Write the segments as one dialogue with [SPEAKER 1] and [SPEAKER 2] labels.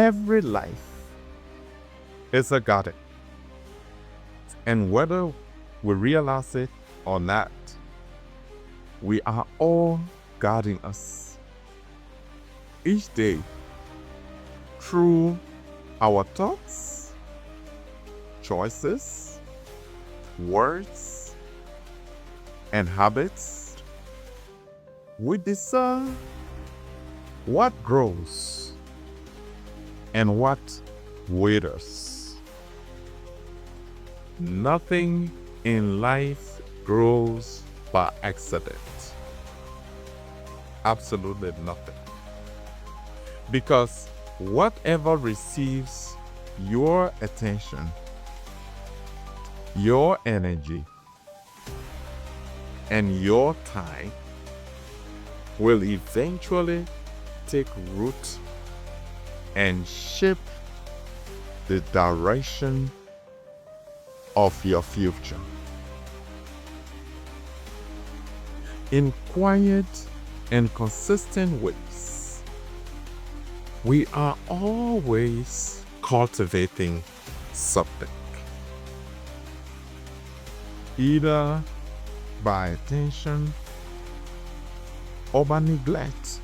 [SPEAKER 1] Every life is a garden. And whether we realize it or not, we are all guarding us. Each day, through our thoughts, choices, words, and habits, we discern what grows and what withers. Nothing in life grows by accident. Absolutely nothing. Because whatever receives your attention, your energy, and your time will eventually take root and shape the direction of your future. In quiet and consistent ways, we are always cultivating something, either by attention or by neglect.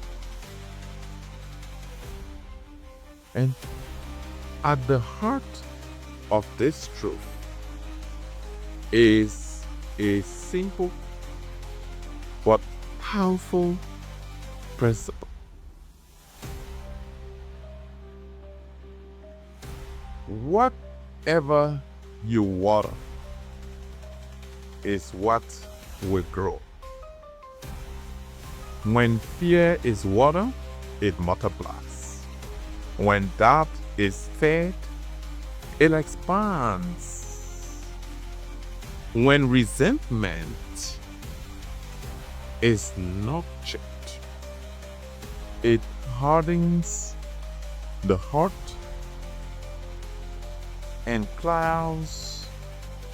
[SPEAKER 1] And at the heart of this truth is a simple but powerful principle. Whatever you water is what will grow. When fear is watered, it multiplies. When doubt is fed, it expands. When resentment is nurtured, it hardens the heart and clouds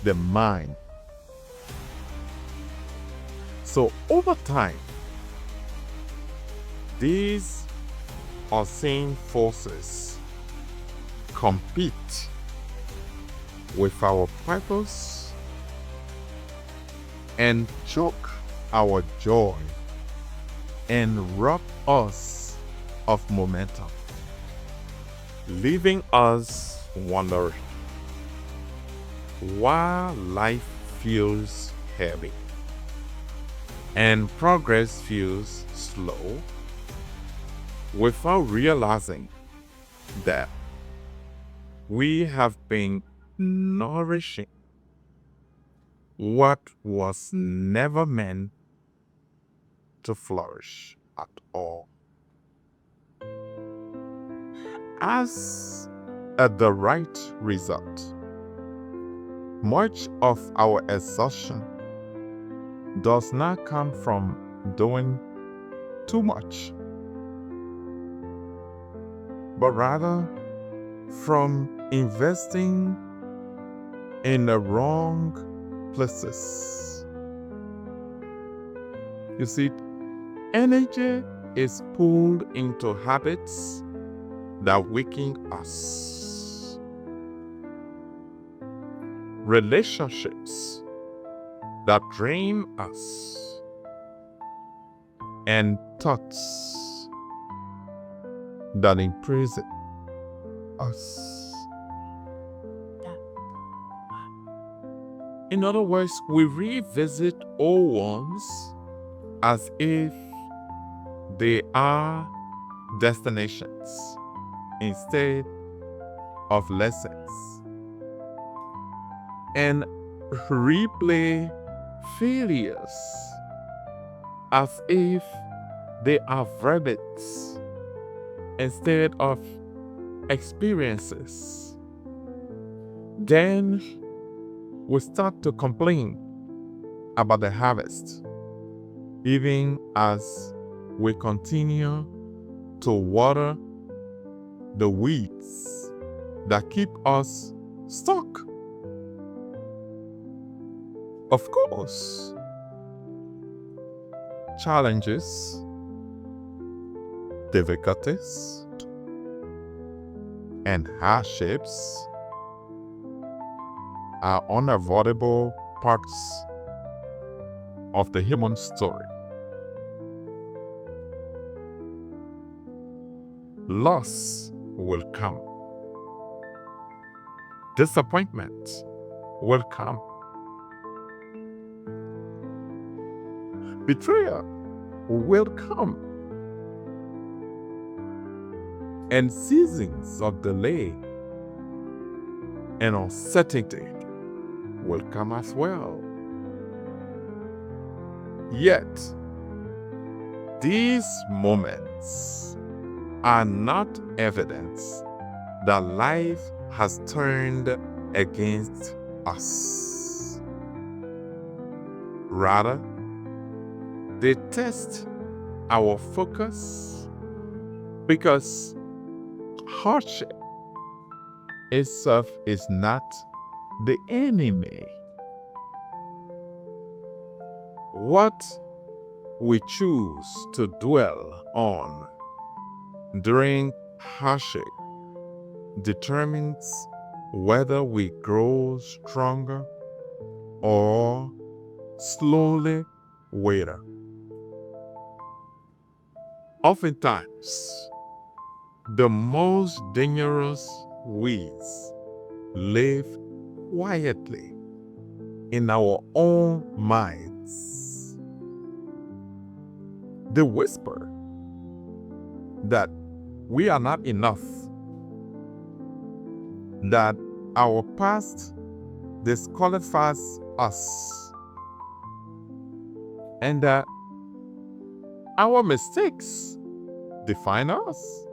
[SPEAKER 1] the mind. So over time, these unseen forces compete with our purpose and choke our joy and rob us of momentum, leaving us wondering why life feels heavy and progress feels slow, without realizing that we have been nourishing what was never meant to flourish at all. As a direct result, much of our exhaustion does not come from doing too much, but rather from investing in the wrong places. You see, energy is pulled into habits that weaken us, relationships that drain us, and thoughts that imprison us. In other words, we revisit old ones as if they are destinations instead of lessons, and replay failures as if they are verdicts instead of experiences. Then we start to complain about the harvest, even as we continue to water the weeds that keep us stuck. Of course, challenges, difficulties, and hardships are unavoidable parts of the human story. Loss will come. Disappointment will come. Betrayal will come. And seasons of delay and uncertainty will come as well. Yet, these moments are not evidence that life has turned against us. Rather, they test our focus, because hardship itself is not the enemy. What we choose to dwell on during hardship determines whether we grow stronger or slowly wither. Oftentimes, the most dangerous weeds live quietly in our own minds. They whisper that we are not enough, that our past disqualifies us, and that our mistakes define us.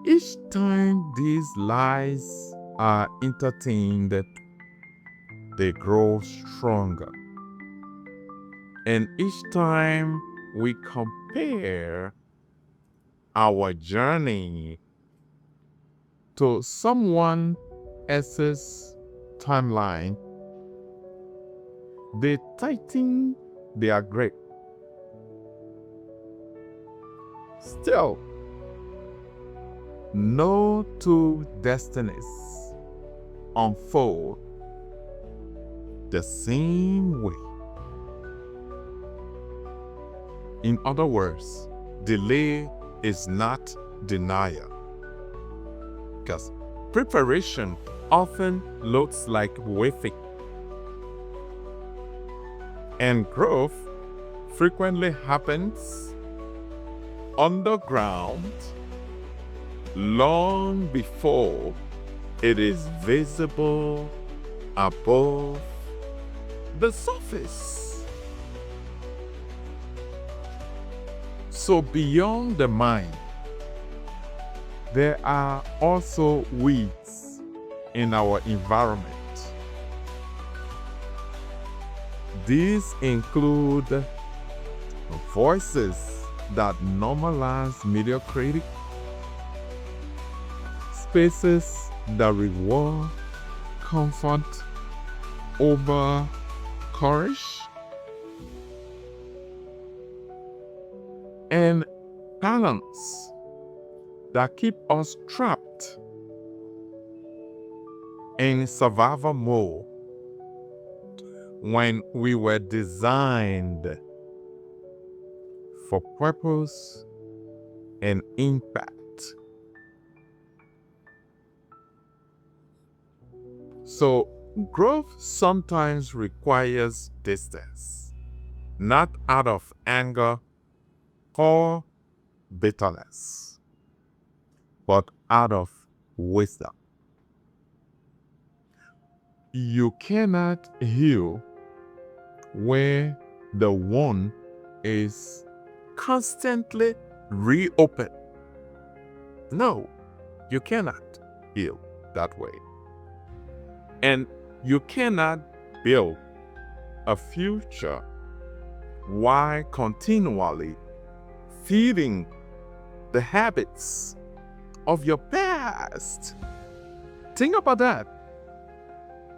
[SPEAKER 1] Each time these lies are entertained, they grow stronger. And each time we compare our journey to someone else's timeline, they tighten their grip. Still, no two destinies unfold the same way. In other words, delay is not denial, because preparation often looks like waiting, and growth frequently happens underground long before it is visible above the surface. So beyond the mind, there are also weeds in our environment. These include voices that normalize mediocrity, spaces that reward comfort over courage, and talents that keep us trapped in survival mode when we were designed for purpose and impact. So, growth sometimes requires distance, not out of anger or bitterness, but out of wisdom. You cannot heal where the wound is constantly reopened. No, you cannot heal that way. And you cannot build a future while continually feeding the habits of your past. Think about that.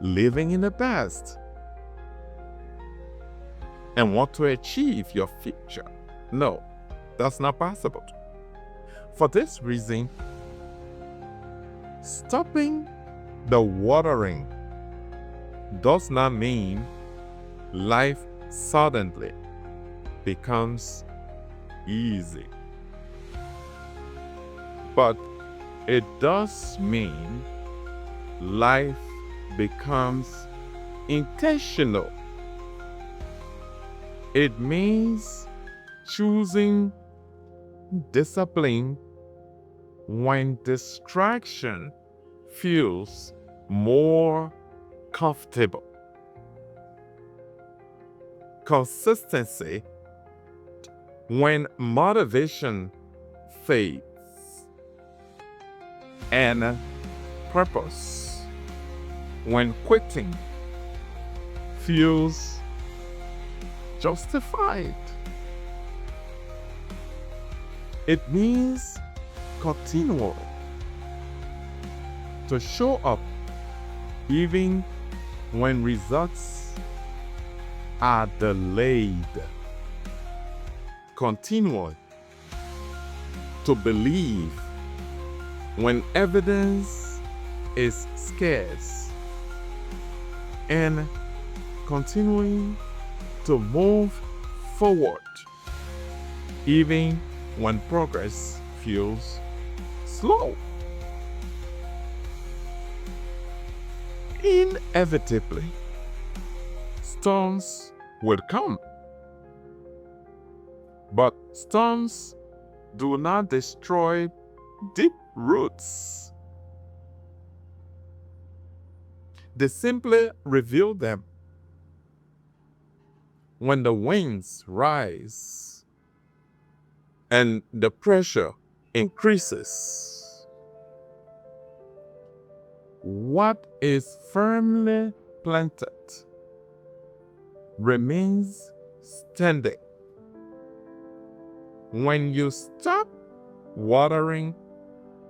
[SPEAKER 1] Living in the past and want to achieve your future. No, that's not possible. For this reason, stopping the watering does not mean life suddenly becomes easy. But it does mean life becomes intentional. It means choosing discipline when distraction feels more comfortable. Consistency when motivation fades. And purpose when quitting feels justified. It means continual to show up even when results are delayed. Continual to believe when evidence is scarce, and continuing to move forward even when progress feels slow. Inevitably, storms will come, but storms do not destroy deep roots. They simply reveal them. When the winds rise and the pressure increases, what is firmly planted remains standing. When you stop watering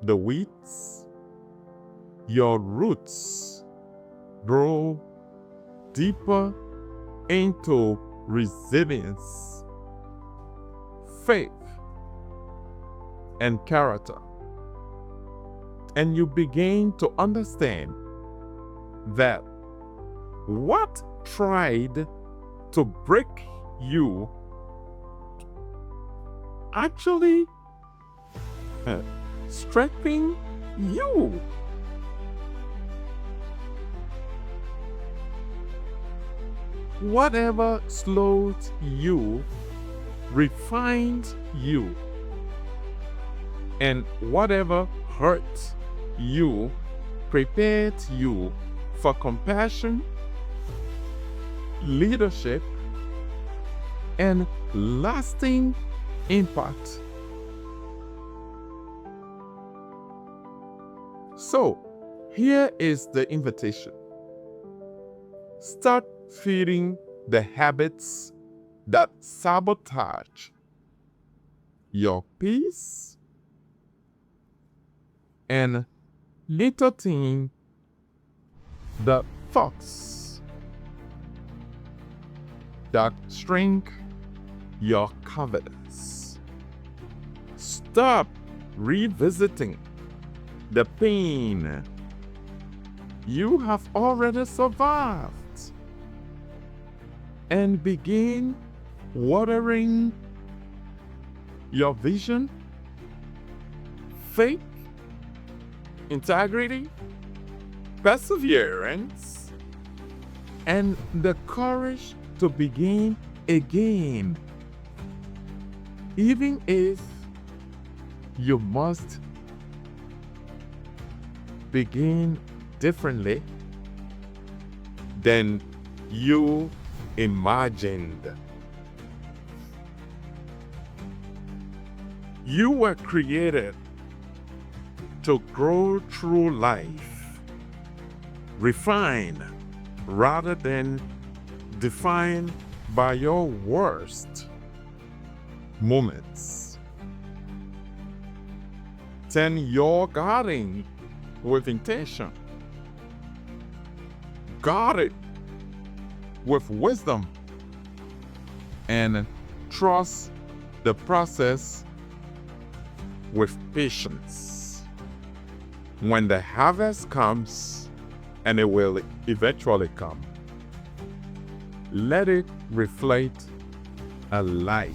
[SPEAKER 1] the weeds, your roots grow deeper into resilience, faith, and character. And you begin to understand that what tried to break you actually strengthening you. Whatever slowed you refined you, and whatever hurt you prepared you for compassion, leadership, and lasting impact. So, here is the invitation. Start feeding the habits that sabotage your peace, and nicotine the thoughts that shrink your confidence. Stop revisiting the pain you have already survived and begin watering your vision, faith, integrity, perseverance, and the courage to begin again, even if you must begin differently than you imagined. You were created to grow through life, refined rather than defined by your worst moments. Turn your garden with intention. Guard it with wisdom, and trust the process with patience. When the harvest comes, and it will eventually come, let it reflect a life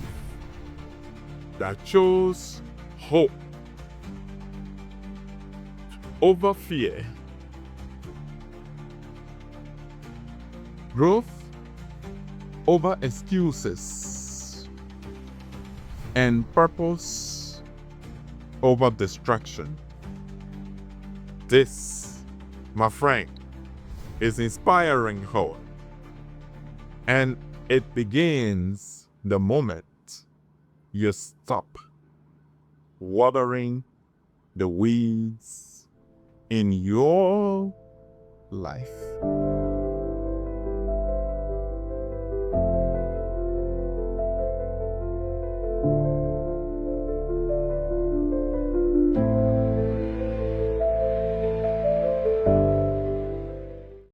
[SPEAKER 1] that chose hope over fear, growth over excuses, and purpose over distraction. This, my friend, is inspiring hope. And it begins the moment you stop watering the weeds in your life.